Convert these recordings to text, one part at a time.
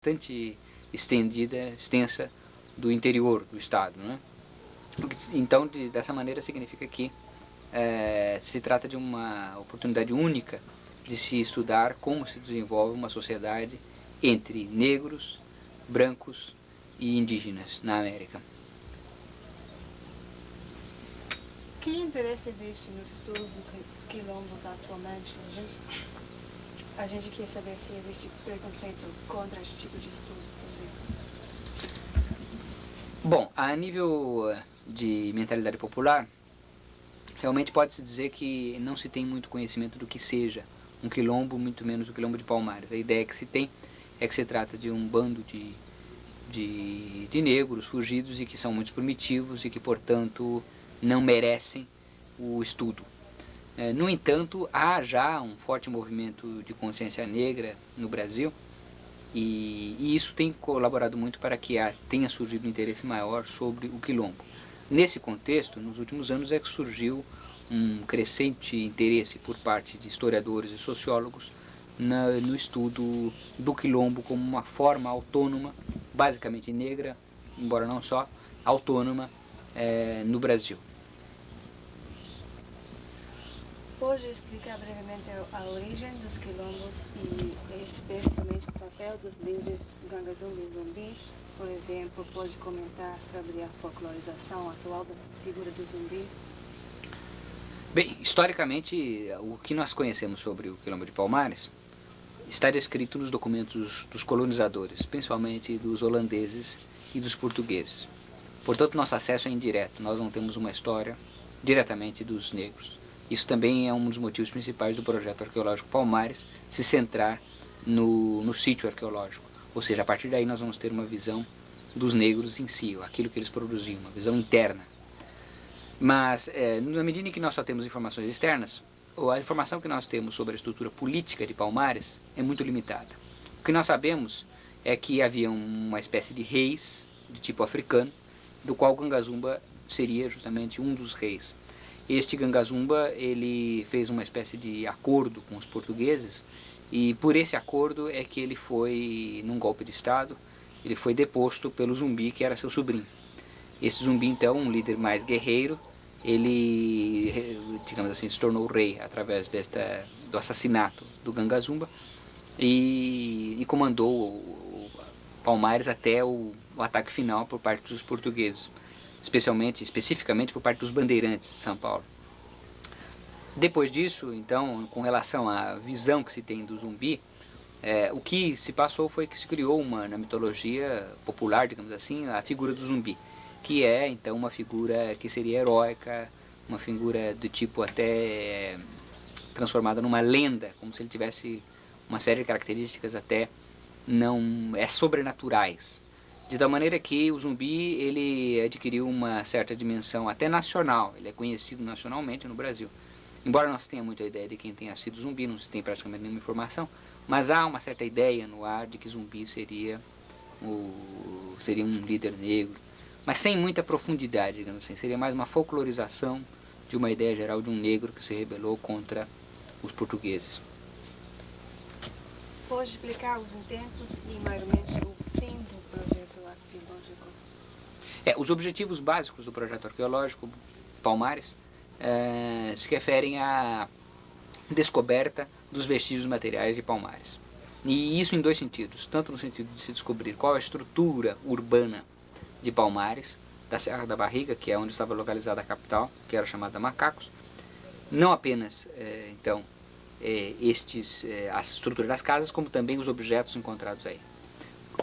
bastante extensa do interior do estado, né? Então, dessa maneira, significa que se trata de uma oportunidade única de se estudar como se desenvolve uma sociedade entre negros, brancos e indígenas na América. Que interesse existe nos estudos do quilombos atualmente? A gente quer saber se existe preconceito contra esse tipo de estudo, por exemplo. Bom, a nível de mentalidade popular, realmente pode-se dizer que não se tem muito conhecimento do que seja um quilombo, muito menos o quilombo de Palmares. A ideia que se tem é que se trata de um bando de negros fugidos e que são muito primitivos e que, portanto, não merecem o estudo. No entanto, há já um forte movimento de consciência negra no Brasil e isso tem colaborado muito para que tenha surgido um interesse maior sobre o quilombo. Nesse contexto, nos últimos anos é que surgiu um crescente interesse por parte de historiadores e sociólogos no estudo do quilombo como uma forma autônoma, basicamente negra, embora não só, autônoma no Brasil. Pode explicar brevemente a origem dos quilombos e especialmente o papel dos líderes Gangazumbi e Zumbi? Por exemplo, pode comentar sobre a folclorização atual da figura do zumbi? Bem, historicamente, o que nós conhecemos sobre o quilombo de Palmares está descrito nos documentos dos colonizadores, principalmente dos holandeses e dos portugueses. Portanto, nosso acesso é indireto, nós não temos uma história diretamente dos negros. Isso também é um dos motivos principais do projeto arqueológico Palmares se centrar no sítio arqueológico. Ou seja, a partir daí nós vamos ter uma visão dos negros em si, aquilo que eles produziam, uma visão interna. Mas, na medida em que nós só temos informações externas, a informação que nós temos sobre a estrutura política de Palmares é muito limitada. O que nós sabemos é que havia uma espécie de reis de tipo africano, do qual Gangazumba seria justamente um dos reis. Este Gangazumba, ele fez uma espécie de acordo com os portugueses e por esse acordo é que ele foi, num golpe de estado, ele foi deposto pelo Zumbi, que era seu sobrinho. Esse Zumbi, então, um líder mais guerreiro, ele, digamos assim, se tornou rei através do assassinato do Gangazumba e comandou o Palmares até o ataque final por parte dos portugueses, especificamente por parte dos bandeirantes de São Paulo. Depois disso, então, com relação à visão que se tem do zumbi, o que se passou foi que se criou na mitologia popular, digamos assim, a figura do zumbi, que é então uma figura que seria heróica, uma figura do tipo até transformada numa lenda, como se ele tivesse uma série de características até não sobrenaturais. De tal maneira que o zumbi ele adquiriu uma certa dimensão até nacional, ele é conhecido nacionalmente no Brasil. Embora não se tenha muita ideia de quem tenha sido zumbi, não se tem praticamente nenhuma informação, mas há uma certa ideia no ar de que zumbi seria um líder negro, mas sem muita profundidade, digamos assim. Seria mais uma folclorização de uma ideia geral de um negro que se rebelou contra os portugueses. Pode explicar os intentos e, maiormente, o fim do projeto arqueológico? Os objetivos básicos do projeto arqueológico Palmares se referem à descoberta dos vestígios materiais de Palmares. E isso em dois sentidos, tanto no sentido de se descobrir qual a estrutura urbana de Palmares, da Serra da Barriga, que é onde estava localizada a capital, que era chamada Macacos, não apenas, então, a estrutura das casas, como também os objetos encontrados aí.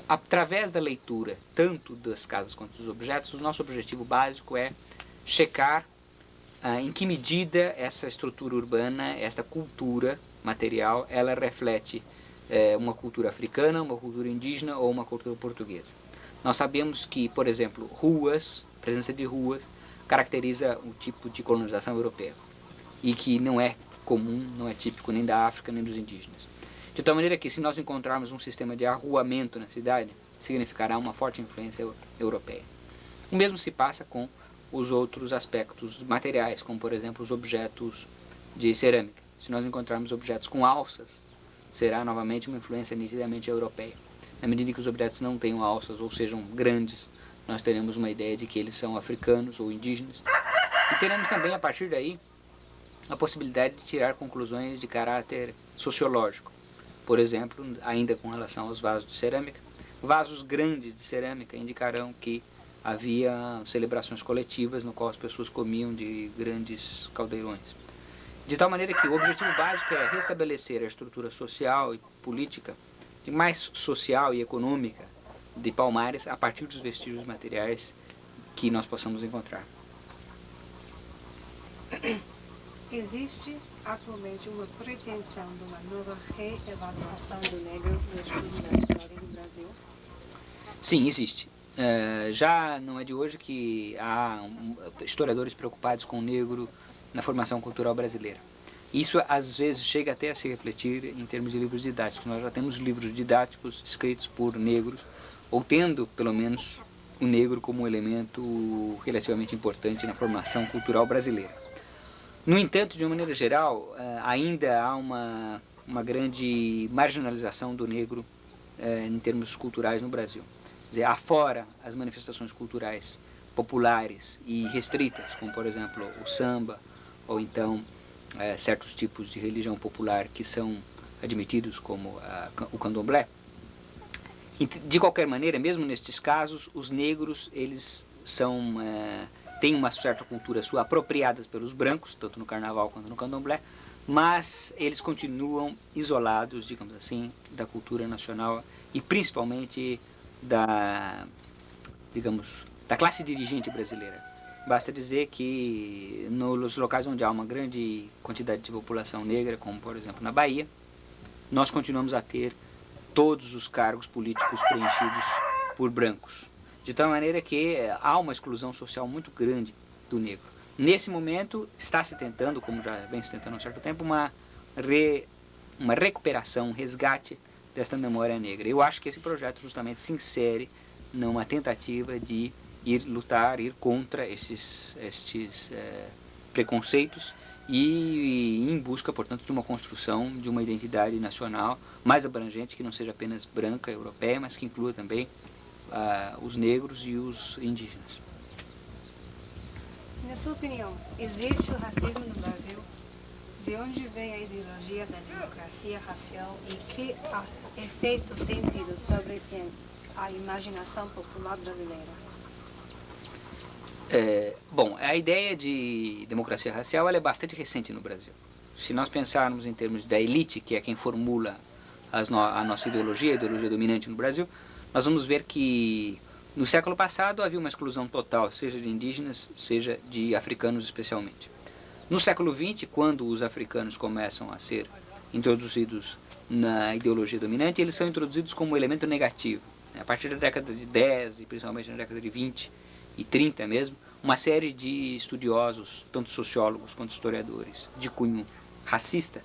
Através da leitura, tanto das casas quanto dos objetos, o nosso objetivo básico é checar em que medida essa estrutura urbana, esta cultura material, ela reflete uma cultura africana, uma cultura indígena ou uma cultura portuguesa. Nós sabemos que, por exemplo, a presença de ruas, caracteriza um tipo de colonização europeia e que não é comum, não é típico nem da África nem dos indígenas. De tal maneira que, se nós encontrarmos um sistema de arruamento na cidade, significará uma forte influência europeia. O mesmo se passa com os outros aspectos materiais, como, por exemplo, os objetos de cerâmica. Se nós encontrarmos objetos com alças, será novamente uma influência nitidamente europeia. Na medida em que os objetos não tenham alças ou sejam grandes, nós teremos uma ideia de que eles são africanos ou indígenas. E teremos também, a partir daí, a possibilidade de tirar conclusões de caráter sociológico. Por exemplo, ainda com relação aos vasos de cerâmica, vasos grandes de cerâmica indicarão que havia celebrações coletivas no qual as pessoas comiam de grandes caldeirões. De tal maneira que o objetivo básico é restabelecer a estrutura social e política, e mais social e econômica de Palmares a partir dos vestígios materiais que nós possamos encontrar. Existe atualmente uma pretensão de uma nova reavaliação do negro no estudo da história do Brasil? Sim, existe. Já não é de hoje que há historiadores preocupados com o negro na formação cultural brasileira. Isso às vezes chega até a se refletir em termos de livros didáticos. Nós já temos livros didáticos escritos por negros, ou tendo pelo menos o negro como um elemento relativamente importante na formação cultural brasileira. No entanto, de uma maneira geral, ainda há uma grande marginalização do negro em termos culturais no Brasil. Quer dizer, afora as manifestações culturais populares e restritas, como por exemplo o samba, ou então certos tipos de religião popular que são admitidos, como o candomblé. De qualquer maneira, mesmo nestes casos, os negros eles têm uma certa cultura sua apropriada pelos brancos, tanto no carnaval quanto no candomblé, mas eles continuam isolados, digamos assim, da cultura nacional e principalmente da classe dirigente brasileira. Basta dizer que nos locais onde há uma grande quantidade de população negra, como por exemplo na Bahia, nós continuamos a ter todos os cargos políticos preenchidos por brancos. De tal maneira que há uma exclusão social muito grande do negro. Nesse momento está se tentando, como já vem se tentando há um certo tempo, uma recuperação, um resgate desta memória negra. Eu acho que esse projeto justamente se insere numa tentativa de ir contra estes preconceitos e em busca, portanto, de uma construção de uma identidade nacional mais abrangente, que não seja apenas branca, europeia, mas que inclua também os negros e os indígenas. Na sua opinião, existe o racismo no Brasil? De onde vem a ideologia da democracia racial e que efeito tem tido sobre a imaginação popular brasileira? Bom, a ideia de democracia racial ela é bastante recente no Brasil. Se nós pensarmos em termos da elite, que é quem formula a nossa ideologia, a ideologia dominante no Brasil, nós vamos ver que no século passado havia uma exclusão total, seja de indígenas, seja de africanos especialmente. No século XX, quando os africanos começam a ser introduzidos na ideologia dominante, eles são introduzidos como elemento negativo. A partir da década de 10 e principalmente na década de 20 e 30 mesmo, uma série de estudiosos, tanto sociólogos quanto historiadores, de cunho racista,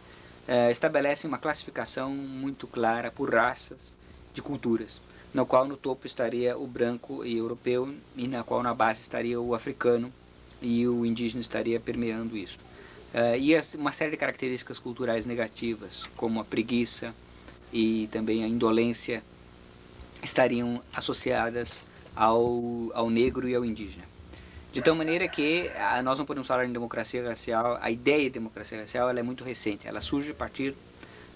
estabelecem uma classificação muito clara por raças de culturas, na qual no topo estaria o branco e europeu, e na qual na base estaria o africano e o indígena estaria permeando isso. E uma série de características culturais negativas, como a preguiça e também a indolência, estariam associadas ao negro e ao indígena. De tal maneira que nós não podemos falar em democracia racial, a ideia de democracia racial ela é muito recente, ela surge a partir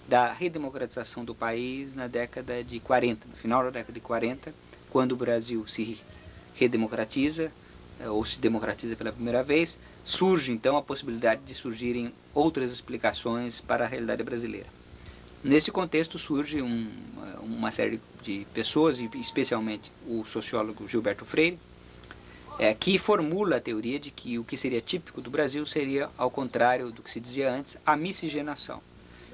da redemocratização do país na década de 40, no final da década de 40, quando o Brasil se redemocratiza, ou se democratiza pela primeira vez, surge então a possibilidade de surgirem outras explicações para a realidade brasileira. Nesse contexto surge uma série de pessoas, e especialmente o sociólogo Gilberto Freire, que formula a teoria de que o que seria típico do Brasil seria, ao contrário do que se dizia antes, a miscigenação.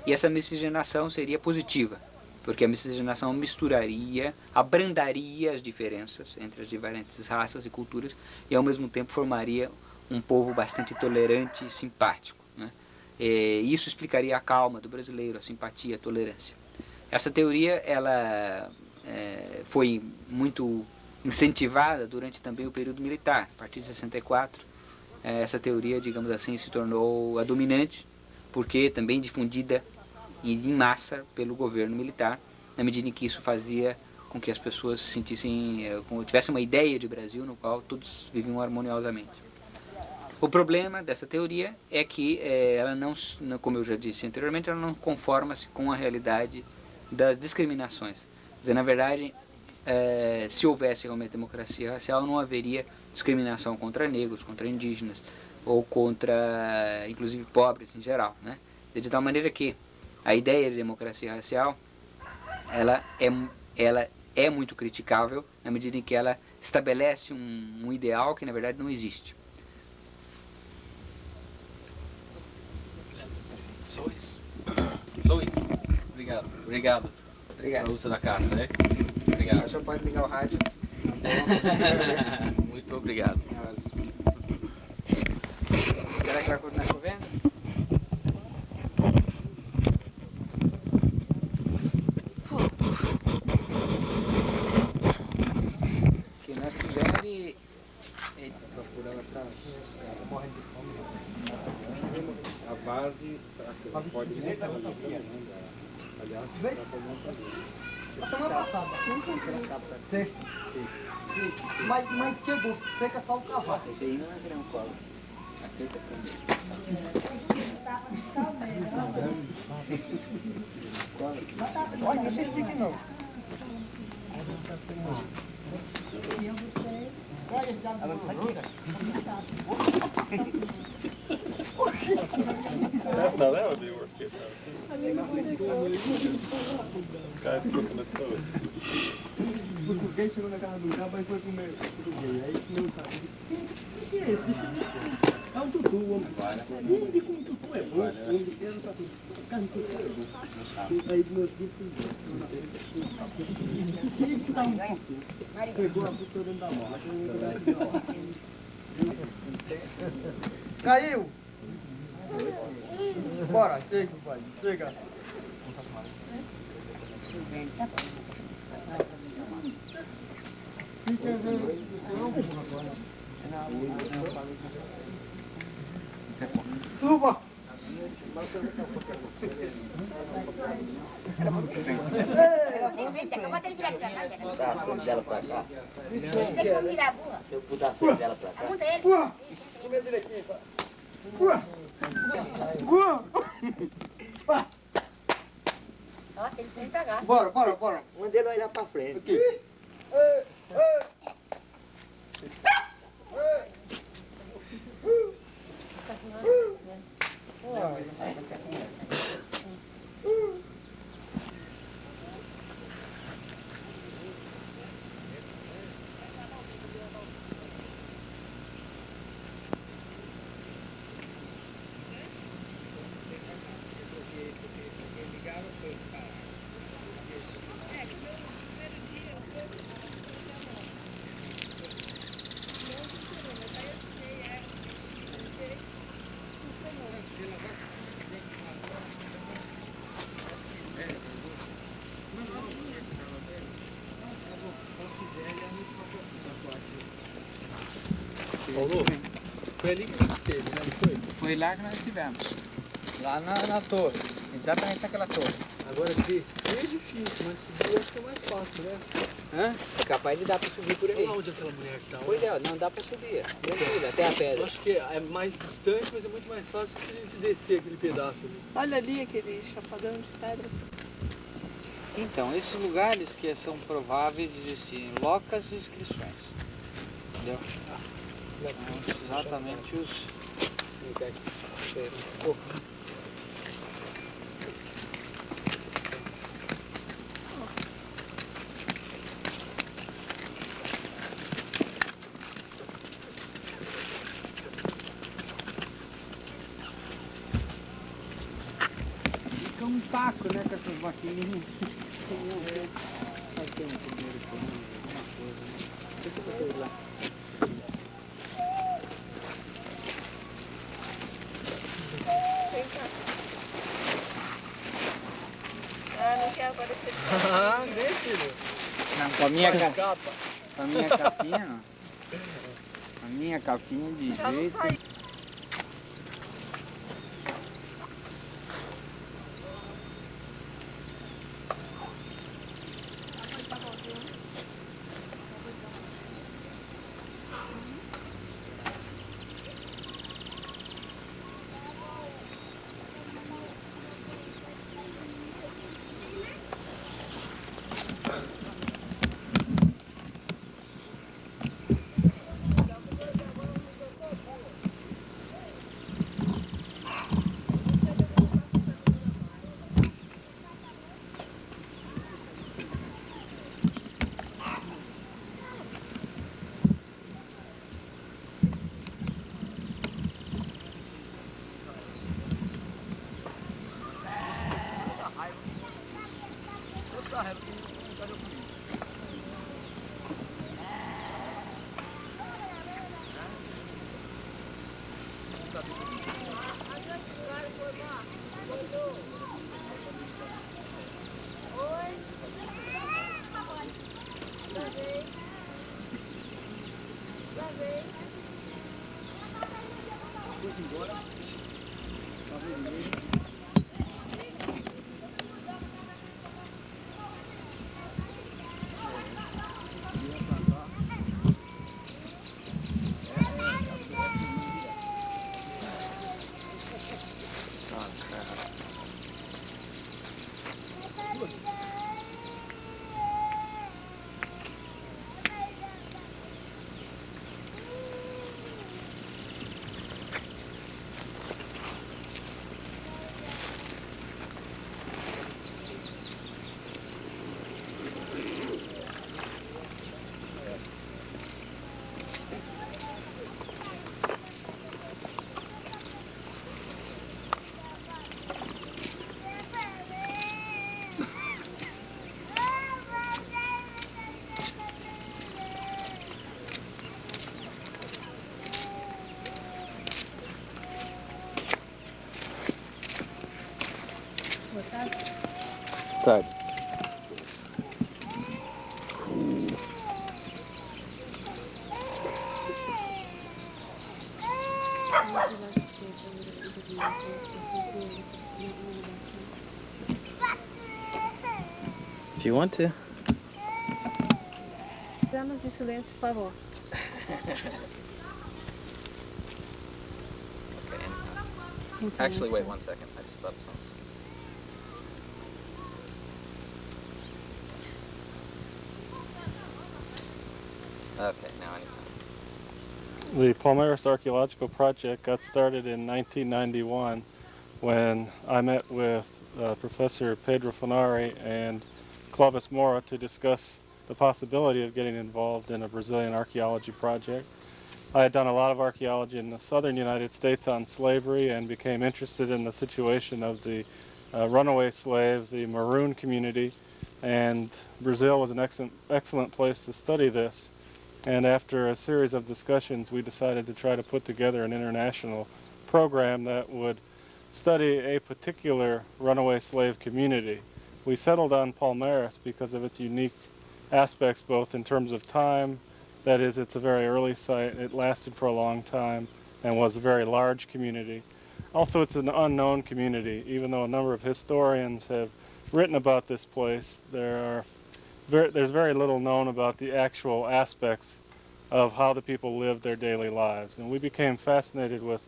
E essa miscigenação seria positiva, porque a miscigenação misturaria, abrandaria as diferenças entre as diferentes raças e culturas e ao mesmo tempo formaria um povo bastante tolerante e simpático, né? Isso explicaria a calma do brasileiro, a simpatia, a tolerância. Essa teoria ela foi muito incentivada durante também o período militar. A partir de 64, essa teoria, digamos assim, se tornou a dominante, porque também difundida em massa pelo governo militar, na medida em que isso fazia com que as pessoas se sentissem, tivessem uma ideia de Brasil no qual todos viviam harmoniosamente. O problema dessa teoria é que ela não, como eu já disse anteriormente, ela não conforma-se com a realidade das discriminações. Quer dizer, na verdade, se houvesse realmente democracia racial, não haveria discriminação contra negros, contra indígenas, ou contra, inclusive, pobres em geral, né? De tal maneira que a ideia de democracia racial, ela é muito criticável na medida em que ela estabelece um ideal que, na verdade, não existe. Só isso. Só isso. Obrigado. Obrigado. Obrigado. Pela uso da caça, né? Obrigado. O senhor pode ligar o rádio. Muito obrigado. Será que vai continuar chovendo? O que nós fizemos de procurar atrás. Morrendo de fome. A base pode montar aliás, A semana passada. Sim. Mas chegou, seca só o cavalo. Esse aí não vai virar um colo. Aceita também. Olha, não sei que não. Now that would be worth it. Guys cooking the food. O português chegou na casa do cabo e foi comer português. Aí comeu o cabo. O que é esse? É um tutu, o homem. E como o tutu é bom, o homem inteiro está tudo. Carne tutu é bom. Aí meus filhos e que dá um tutu. Pegou a puta dentro da mão. Caiu! Bora, chega, pai, chega. Suba! Bota ele virar pra lá. Tá, a frente dela pra cá. Deixa eu virar a burra. Se eu botar a frente dela pra cá. Aponta ele. Começa ele aqui, pai. Ó, eles vêm pegar. Bora, bora, bora. Manda ele olhar pra frente. Aqui. Paulo, foi ali que a gente esteve, né? Não foi? Foi lá que nós estivemos. Lá na torre. Exatamente naquela torre. Agora descer é difícil, mas subir eu acho que é mais fácil, né? Hã? Capaz de dar pra subir por aí. Olha lá onde aquela mulher que tá. Pois é, não dá pra subir. Tranquilo, até a Eu pedra. acho que é mais distante, mas é muito mais fácil que a gente descer aquele pedaço ali. Olha ali aquele chapadão de pedra. Então, esses lugares que são prováveis de existirem locas e inscrições. Entendeu? São exatamente os... Fica um taco, né, com essas maquininhas. Vai ter um primeiro comando, alguma coisa, né? Deixa eu botar ele lá. Ah, não quero aparecer. Ah, nem filho. Não, com a minha, Capa. com a minha capinha, ó. A minha capinha de Já não jeito. sai. Tarde. If you want to. Estamos em silêncio, por favor. Actually, wait 1 second. I just thought of something. Okay, now I need The Palmares Archaeological Project got started in 1991 when I met with Professor Pedro Funari and Clovis Moura to discuss the possibility of getting involved in a Brazilian archaeology project. I had done a lot of archaeology in the southern United States on slavery and became interested in the situation of the runaway slave, the Maroon community, and Brazil was an excellent place to study this. And after a series of discussions, we decided to try to put together an international program that would study a particular runaway slave community. We settled on Palmares because of its unique aspects, both in terms of time, that is, it's a very early site, it lasted for a long time, and was a very large community. Also, it's an unknown community. Even though a number of historians have written about this place, there's very little known about the actual aspects of how the people lived their daily lives. And we became fascinated with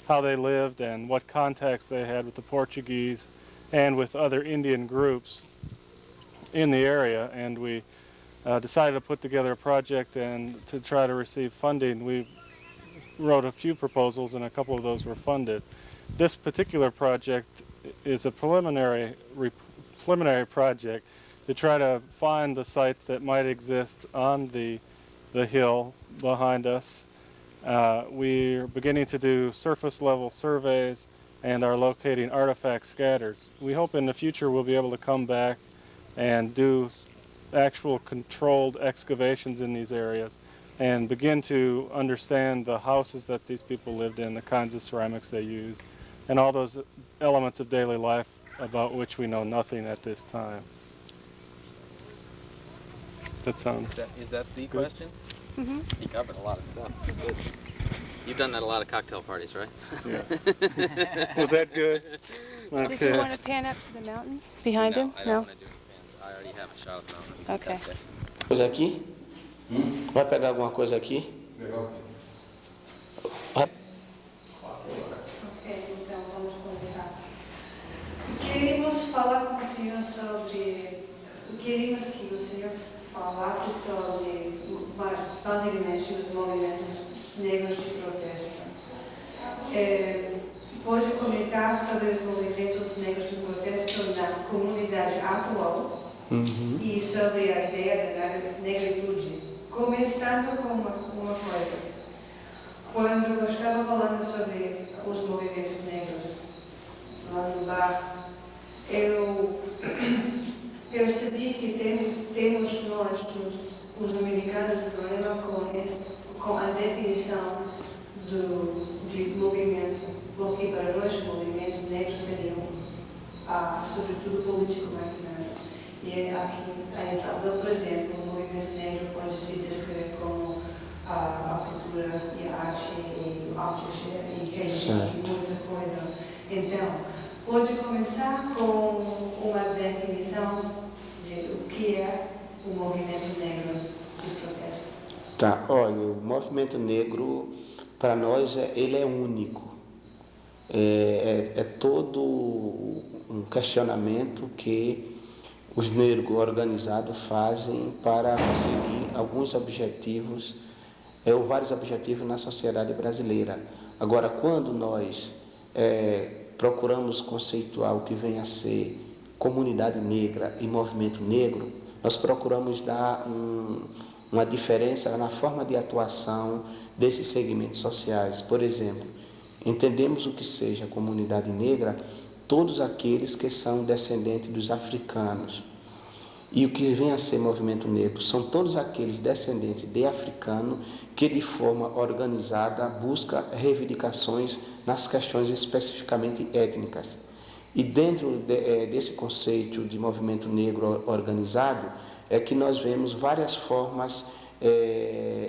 how they lived and what contacts they had with the Portuguese and with other Indian groups in the area. And we decided to put together a project and to try to receive funding. We wrote a few proposals and a couple of those were funded. This particular project is a preliminary project to try to find the sites that might exist on the hill behind us. We're beginning to do surface level surveys and are locating artifact scatters. We hope in the future we'll be able to come back and do actual controlled excavations in these areas and begin to understand the houses that these people lived in, the kinds of ceramics they used, and all those elements of daily life about which we know nothing at this time. That sounds Is that the good. question? Mm-hmm. You covered a lot of stuff. That's good. You've done that at a lot of cocktail parties, right? Yes. Was that good? Okay. Did you want to pan up to the mountain behind him? I don't want to do any fans. I already have a shot of the mountain. Okay. Coisa aqui? Vai pegar alguma coisa aqui? Vai. Ok, então vamos começar. Queríamos falar com o senhor sobre... Queríamos que o senhor falasse sobre, basicamente, os movimentos negros de protesto. Pode comentar sobre os movimentos negros de protesto na comunidade atual e sobre a ideia da negritude. Começando com uma coisa. Quando eu estava falando sobre os movimentos negros lá no bar, eu percebi que temos nós, os dominicanos, um problema com a definição de movimento, porque para nós o movimento negro seria sobretudo político imaginário. E aqui em El Salvador, por exemplo, o movimento negro Certo. Muita coisa. Então, pode começar com uma definição de o que é o movimento negro de protesto. Tá, olha, o movimento negro, para nós, ele é único. É todo um questionamento que os negros organizados fazem para conseguir alguns objetivos, ou vários objetivos na sociedade brasileira. Agora, quando nós procuramos conceituar o que vem a ser comunidade negra e movimento negro, nós procuramos dar uma diferença na forma de atuação desses segmentos sociais. Por exemplo, entendemos o que seja comunidade negra, todos aqueles que são descendentes dos africanos. E o que vem a ser movimento negro são todos aqueles descendentes de africano que de forma organizada busca reivindicações nas questões especificamente étnicas. E dentro desse conceito de movimento negro organizado é que nós vemos várias formas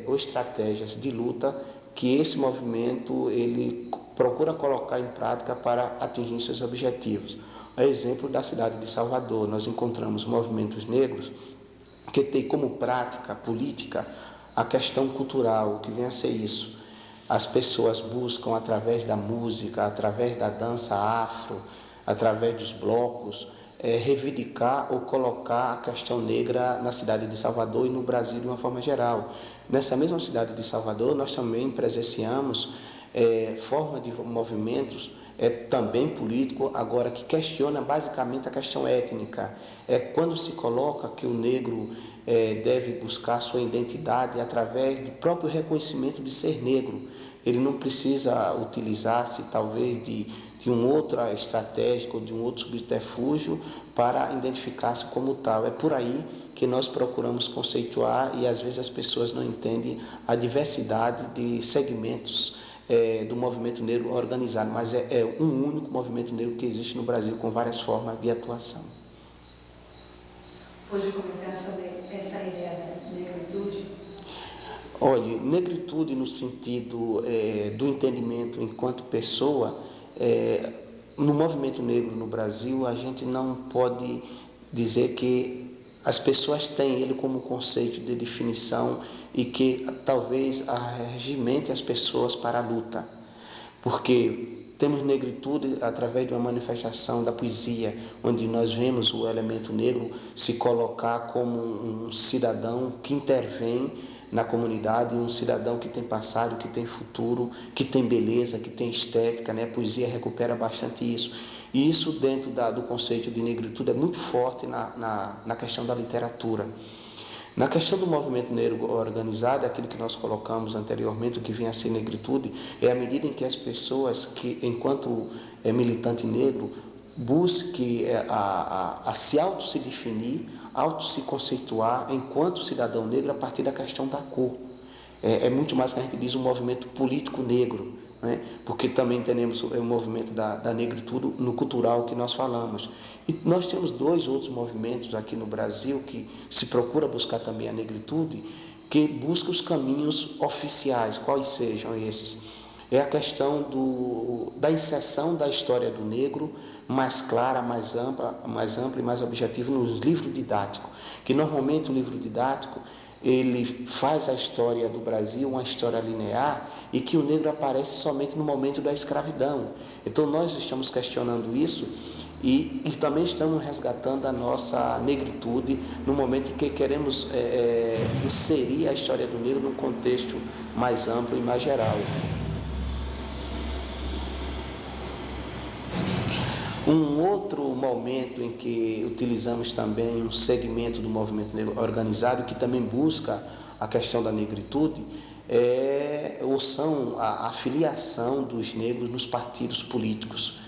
ou estratégias de luta que esse movimento ele procura colocar em prática para atingir seus objetivos. A exemplo da cidade de Salvador, nós encontramos movimentos negros que têm como prática política a questão cultural, o que vem a ser isso. As pessoas buscam, através da música, através da dança afro, através dos blocos, reivindicar ou colocar a questão negra na cidade de Salvador e no Brasil de uma forma geral. Nessa mesma cidade de Salvador, nós também presenciamos forma de movimentos também político, agora que questiona basicamente a questão étnica. Quando se coloca que o negro deve buscar sua identidade através do próprio reconhecimento de ser negro. Ele não precisa utilizar-se talvez de uma outra estratégia ou de um outro subterfúgio para identificar-se como tal. É por aí que nós procuramos conceituar e às vezes as pessoas não entendem a diversidade de segmentos do movimento negro organizado, mas é um único movimento negro que existe no Brasil com várias formas de atuação. Pode comentar sobre essa ideia da negritude? Olha, negritude no sentido do entendimento enquanto pessoa, no movimento negro no Brasil, a gente não pode dizer que as pessoas têm ele como conceito de definição e que talvez regimente as pessoas para a luta, porque temos negritude através de uma manifestação da poesia, onde nós vemos o elemento negro se colocar como um cidadão que intervém na comunidade, um cidadão que tem passado, que tem futuro, que tem beleza, que tem estética, né? A poesia recupera bastante isso. E isso dentro do conceito de negritude é muito forte na questão da literatura. Na questão do movimento negro organizado, aquilo que nós colocamos anteriormente, o que vinha a ser negritude, é a medida em que as pessoas, que enquanto militante negro, busque a se auto-se definir, auto-se conceituar enquanto cidadão negro a partir da questão da cor. É muito mais que a gente diz um movimento político negro, né? Porque também temos o movimento da negritude no cultural que nós falamos. E nós temos dois outros movimentos aqui no Brasil que se procura buscar também a negritude, que busca os caminhos oficiais, quais sejam esses. É a questão da inserção da história do negro mais clara, mais ampla e mais objetiva nos livros didáticos, que normalmente o livro didático ele faz a história do Brasil uma história linear e que o negro aparece somente no momento da escravidão. Então nós estamos questionando isso e também estamos resgatando a nossa negritude no momento em que queremos inserir a história do negro num contexto mais amplo e mais geral. Um outro momento em que utilizamos também um segmento do movimento negro organizado que também busca a questão da negritude são a filiação dos negros nos partidos políticos,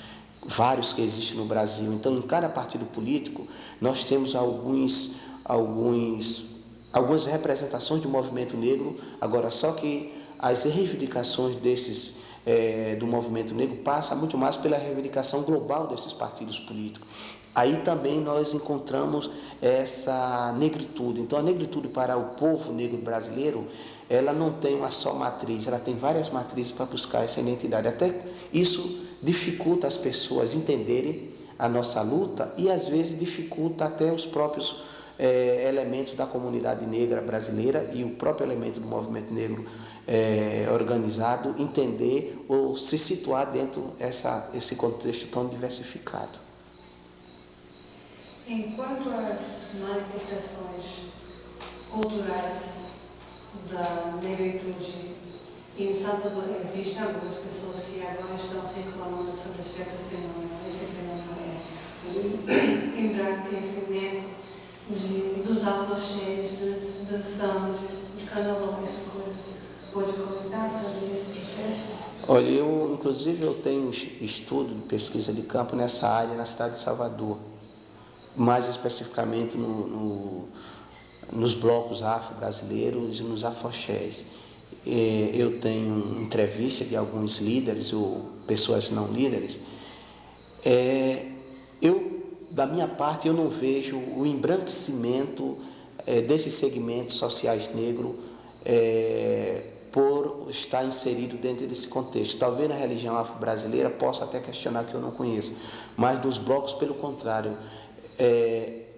vários que existem no Brasil. Então, em cada partido político, nós temos algumas representações do movimento negro, agora só que as reivindicações do movimento negro passa muito mais pela reivindicação global desses partidos políticos. aí também nós encontramos essa negritude. Então, a negritude para o povo negro brasileiro, ela não tem uma só matriz, ela tem várias matrizes para buscar essa identidade. Até isso dificulta as pessoas entenderem a nossa luta e, às vezes, dificulta até os próprios elementos da comunidade negra brasileira e o próprio elemento do movimento negro organizado entender ou se situar dentro desse contexto tão diversificado. Enquanto às manifestações culturais da negritude em Salvador, existem algumas pessoas que agora estão reclamando sobre certo fenômeno. Esse fenômeno é o embranquecimento dos afrochés, do samba, de carnaval, essas coisas. Pode comentar sobre esse processo? Olha, inclusive eu tenho estudo de pesquisa de campo nessa área na cidade de Salvador, mais especificamente nos blocos afro-brasileiros e nos afoxés. Eu tenho entrevista de alguns líderes ou pessoas não líderes. Da minha parte, eu não vejo o embranquecimento desses segmentos sociais negros por estar inserido dentro desse contexto. Talvez na religião afro-brasileira possa até questionar, que eu não conheço, mas nos blocos, pelo contrário,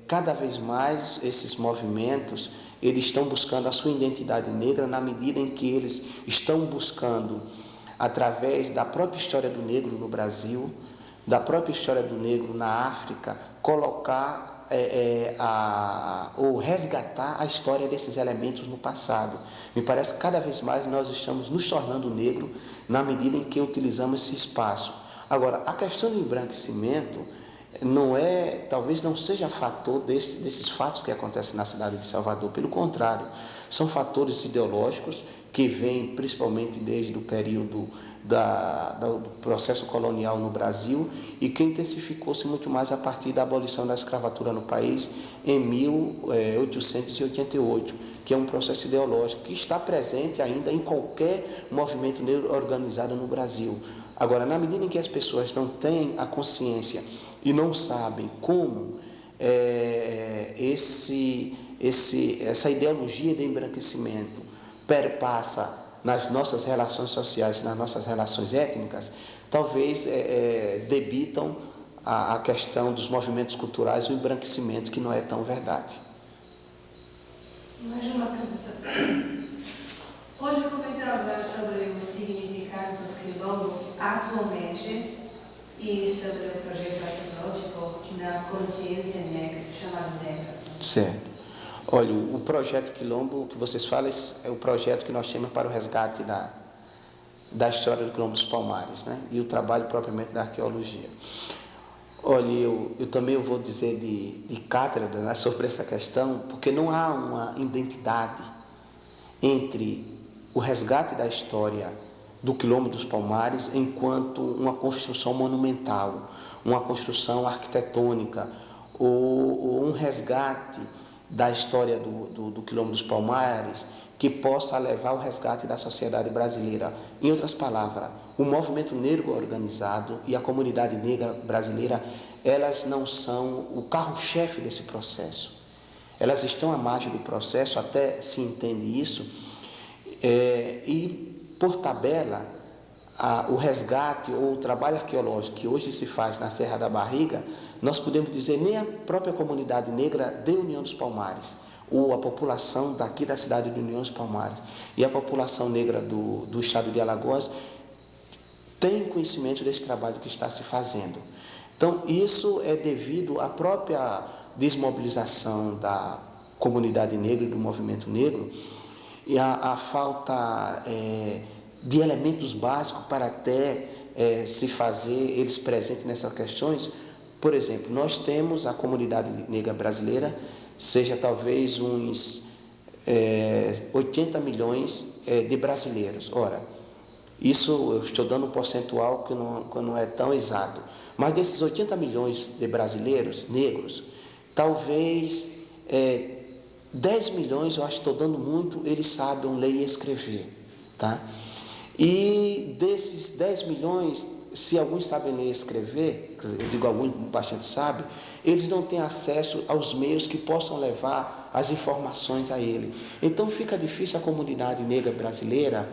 cada vez mais esses movimentos eles estão buscando a sua identidade negra na medida em que eles estão buscando, através da própria história do negro no Brasil, da própria história do negro na África, colocar ou resgatar a história desses elementos no passado. Me parece que cada vez mais nós estamos nos tornando negro na medida em que utilizamos esse espaço. Agora, a questão do embranquecimento talvez não seja fator desses fatos que acontecem na cidade de Salvador. Pelo contrário, são fatores ideológicos que vêm principalmente desde o período do processo colonial no Brasil e que intensificou-se muito mais a partir da abolição da escravatura no país em 1888, que é um processo ideológico que está presente ainda em qualquer movimento negro organizado no Brasil. Agora, na medida em que as pessoas não têm a consciência e não sabem como essa ideologia de embranquecimento perpassa nas nossas relações sociais, nas nossas relações étnicas, talvez debitam a questão dos movimentos culturais, o embranquecimento, que não é tão verdade. Mais uma pergunta. Pode comentar sobre o significado dos quilombos atualmente e sobre o projeto arqueológico na consciência negra, chamado negra? Certo. Olha, o projeto Quilombo que vocês falam é o projeto que nós temos para o resgate da história do Quilombo dos Palmares, né? E o trabalho propriamente da arqueologia. Olha, eu também vou dizer de cátedra, né, sobre essa questão, porque não há uma identidade entre o resgate da história do Quilombo dos Palmares enquanto uma construção monumental, uma construção arquitetônica ou um resgate da história do Quilombo dos Palmares que possa levar ao resgate da sociedade brasileira. Em outras palavras, o movimento negro organizado e a comunidade negra brasileira, elas não são o carro-chefe desse processo. Elas estão à margem do processo, até se entende isso, e, por tabela, o resgate ou o trabalho arqueológico que hoje se faz na Serra da Barriga, nós podemos dizer nem a própria comunidade negra de União dos Palmares, ou a população daqui da cidade de União dos Palmares, e a população negra do estado de Alagoas tem conhecimento desse trabalho que está se fazendo. Então, isso é devido à própria desmobilização da comunidade negra e do movimento negro e a falta de elementos básicos para até se fazer eles presentes nessas questões. Por exemplo, nós temos a comunidade negra brasileira, seja talvez uns 80 milhões de brasileiros. Ora, isso eu estou dando um percentual que não é tão exato. Mas desses 80 milhões de brasileiros negros, talvez 10 milhões, eu acho que estou dando muito, eles sabem ler e escrever. Tá? E desses 10 milhões, se alguns sabem ler e escrever, eu digo alguns, bastante sabe, eles não têm acesso aos meios que possam levar as informações a ele. Então fica difícil a comunidade negra brasileira,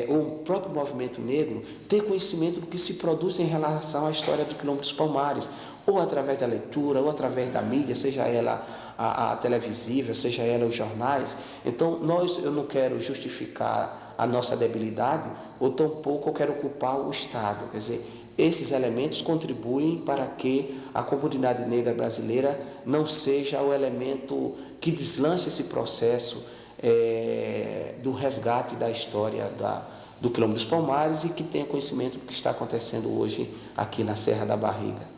ou o próprio movimento negro, ter conhecimento do que se produz em relação à história do Quilombo dos Palmares, ou através da leitura, ou através da mídia, seja ela a televisiva, seja ela os jornais. Então eu não quero justificar a nossa debilidade, ou tampouco eu quero culpar o Estado. Quer dizer, esses elementos contribuem para que a comunidade negra brasileira não seja o elemento que deslanche esse processo do resgate da história do Quilombo dos Palmares, e que tenha conhecimento do que está acontecendo hoje aqui na Serra da Barriga.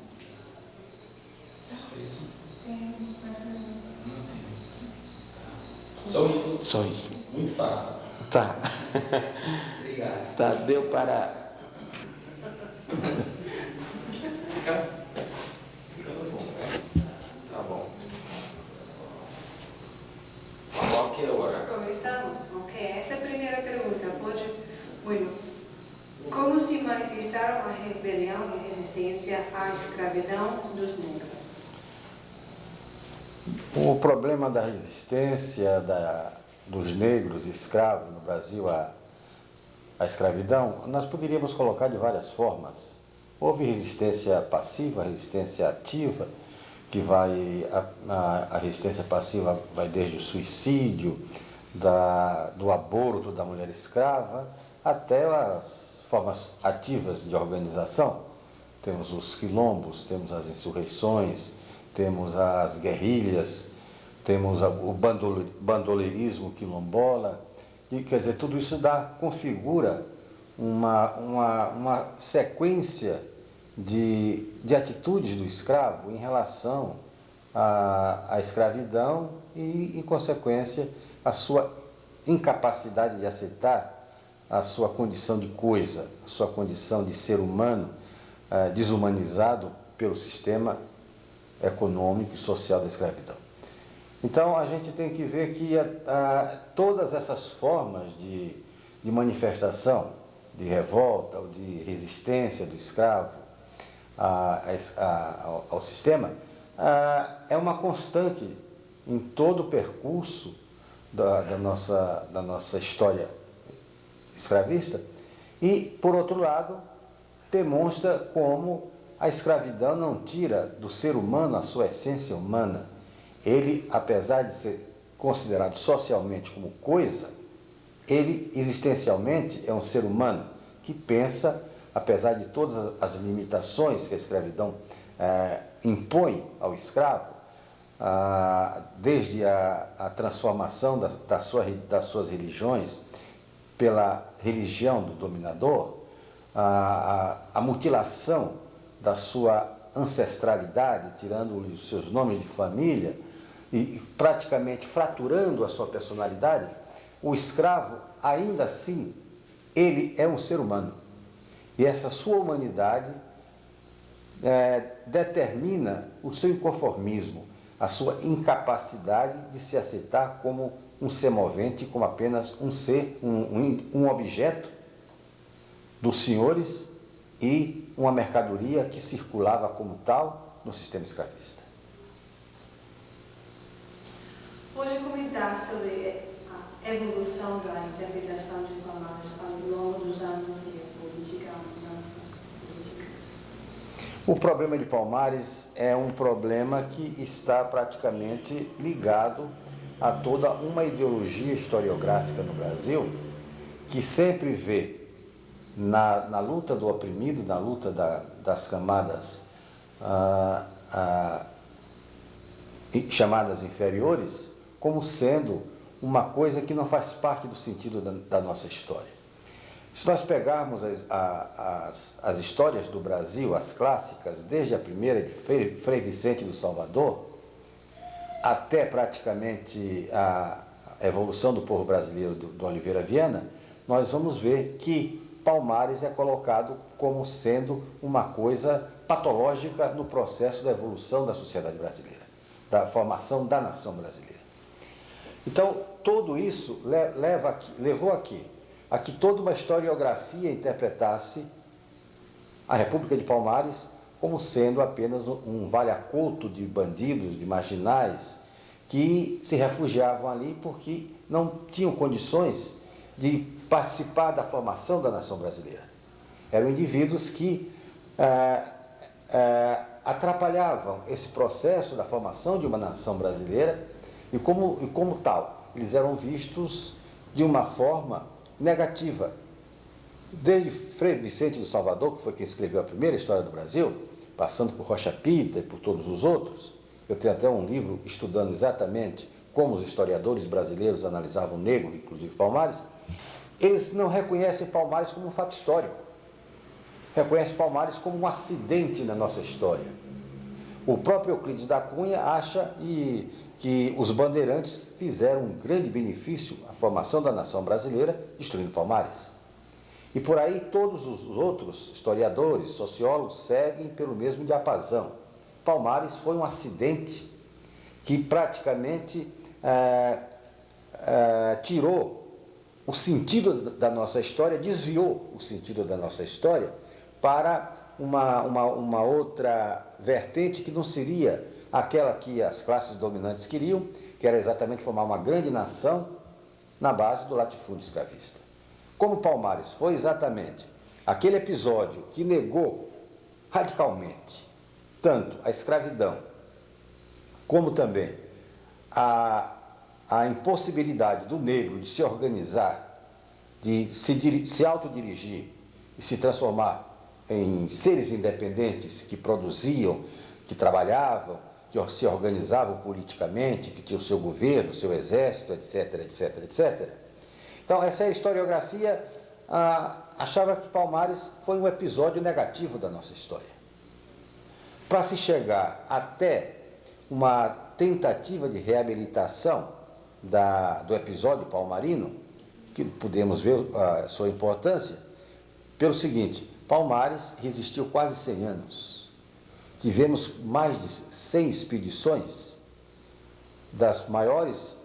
Só isso? Só isso. Muito fácil. Tá. Obrigado. Tá, deu para... Fica no fundo, né? Tá bom. Qual que é a hora? Começamos? Ok. Essa é a primeira pergunta. Bueno, como se manifestaram a rebelião e resistência à escravidão dos negros? O problema da resistência dos negros escravos no Brasil à escravidão, nós poderíamos colocar de várias formas. Houve resistência passiva, resistência ativa, que a resistência passiva vai desde o suicídio, do aborto da mulher escrava, até as formas ativas de organização. Temos os quilombos, temos as insurreições, temos as guerrilhas, temos o bandoleirismo quilombola, e quer dizer, tudo isso configura uma sequência de atitudes do escravo em relação à escravidão e, em consequência, a sua incapacidade de aceitar a sua condição de coisa, a sua condição de ser humano desumanizado pelo sistema econômico e social da escravidão. Então, a gente tem que ver que todas essas formas de manifestação, de revolta ou de resistência do escravo ao sistema, é uma constante em todo o percurso da nossa história escravista, e, por outro lado, demonstra como a escravidão não tira do ser humano a sua essência humana. Ele, apesar de ser considerado socialmente como coisa, ele existencialmente é um ser humano que pensa, apesar de todas as limitações que a escravidão impõe ao escravo, desde a transformação das suas religiões pela religião do dominador, a mutilação da sua ancestralidade, tirando-lhe os seus nomes de família e praticamente fraturando a sua personalidade, o escravo, ainda assim, ele é um ser humano. E essa sua humanidade determina o seu inconformismo, a sua incapacidade de se aceitar como um ser movente, como apenas um ser, um objeto dos senhores e uma mercadoria que circulava como tal no sistema escravista. Pode comentar sobre a evolução da interpretação de Palmares ao longo dos anos e a política? O problema de Palmares é um problema que está praticamente ligado a toda uma ideologia historiográfica no Brasil, que sempre vê na luta do oprimido, na luta das camadas chamadas inferiores, como sendo uma coisa que não faz parte do sentido da nossa história. Se nós pegarmos as histórias do Brasil, as clássicas, desde a primeira de Frei Vicente do Salvador, até praticamente a evolução do povo brasileiro do Oliveira Viana, nós vamos ver que Palmares é colocado como sendo uma coisa patológica no processo da evolução da sociedade brasileira, da formação da nação brasileira. Então, tudo isso levou a que toda uma historiografia interpretasse a República de Palmares como sendo apenas um vale-aculto de bandidos, de marginais, que se refugiavam ali porque não tinham condições de participar da formação da nação brasileira. Eram indivíduos que atrapalhavam esse processo da formação de uma nação brasileira e como tal, eles eram vistos de uma forma negativa. Desde Frei Vicente do Salvador, que foi quem escreveu a primeira história do Brasil, passando por Rocha Pita e por todos os outros, eu tenho até um livro estudando exatamente como os historiadores brasileiros analisavam o negro, inclusive Palmares, eles não reconhecem Palmares como um fato histórico. Reconhece Palmares como um acidente na nossa história. O próprio Euclides da Cunha acha que os bandeirantes fizeram um grande benefício à formação da nação brasileira, destruindo Palmares. E por aí todos os outros historiadores, sociólogos, seguem pelo mesmo diapasão. Palmares foi um acidente que praticamente tirou o sentido da nossa história, desviou o sentido da nossa história para uma outra vertente que não seria aquela que as classes dominantes queriam, que era exatamente formar uma grande nação na base do latifúndio escravista. Como Palmares foi exatamente aquele episódio que negou radicalmente tanto a escravidão, como também a impossibilidade do negro de se organizar, de se autodirigir e se transformar em seres independentes que produziam, que trabalhavam, que se organizavam politicamente, que tinham o seu governo, o seu exército, etc, etc, etc. Então, essa é a historiografia achava que Palmares foi um episódio negativo da nossa história. Para se chegar até uma tentativa de reabilitação do episódio palmarino, que podemos ver a sua importância, pelo seguinte: Palmares resistiu quase 100 anos. Tivemos mais de 100 expedições das maiores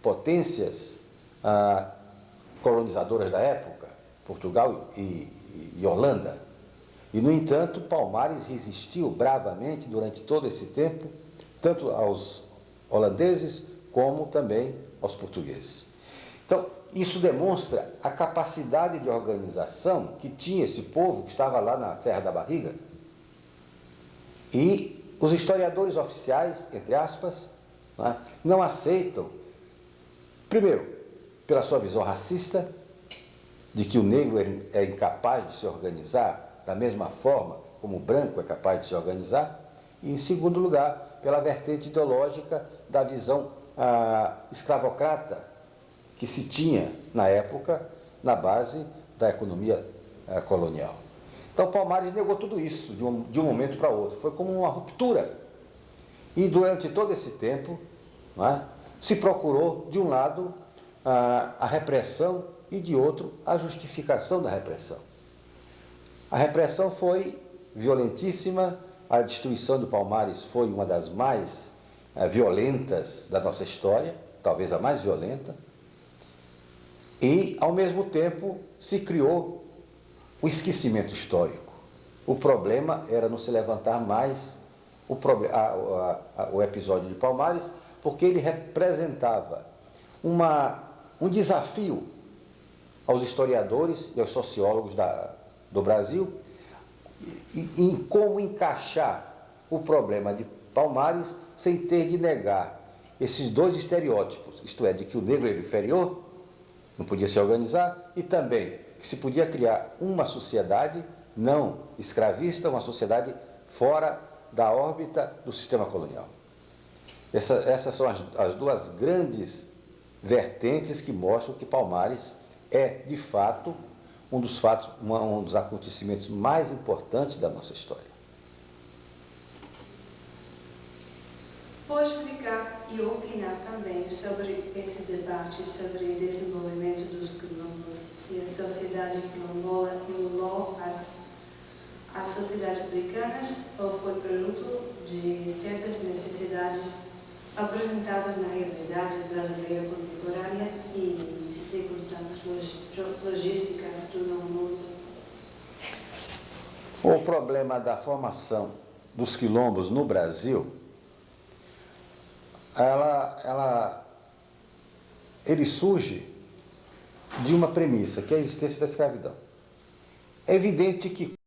potências colonizadoras da época, Portugal e Holanda. E, no entanto, Palmares resistiu bravamente durante todo esse tempo, tanto aos holandeses como também aos portugueses. Então, isso demonstra a capacidade de organização que tinha esse povo que estava lá na Serra da Barriga. E os historiadores oficiais, entre aspas, não aceitam, primeiro, pela sua visão racista, de que o negro é incapaz de se organizar da mesma forma como o branco é capaz de se organizar, e, em segundo lugar, pela vertente ideológica da visão escravocrata que se tinha na época na base da economia colonial. Então, Palmares negou tudo isso de um momento para outro. Foi como uma ruptura. E durante todo esse tempo, se procurou, de um lado, a repressão e, de outro, a justificação da repressão. A repressão foi violentíssima, a destruição de Palmares foi uma das mais violentas da nossa história, talvez a mais violenta, e, ao mesmo tempo, se criou o esquecimento histórico. O problema era não se levantar mais o episódio de Palmares, porque ele representava um desafio aos historiadores e aos sociólogos do Brasil em como encaixar o problema de Palmares sem ter de negar esses dois estereótipos, isto é, de que o negro era inferior, não podia se organizar, e também que se podia criar uma sociedade não escravista, uma sociedade fora da órbita do sistema colonial. Essas são as duas grandes vertentes que mostram que Palmares é, de fato, um dos acontecimentos mais importantes da nossa história. Vou explicar e opinar também sobre esse debate sobre o desenvolvimento dos quilombos, se a sociedade quilombola emulou as sociedades africanas ou foi produto de certas necessidades apresentadas na realidade brasileira contemporânea e circunstâncias logísticas do novo mundo. O problema da formação dos quilombos no Brasil, ele surge de uma premissa, que é a existência da escravidão. É evidente que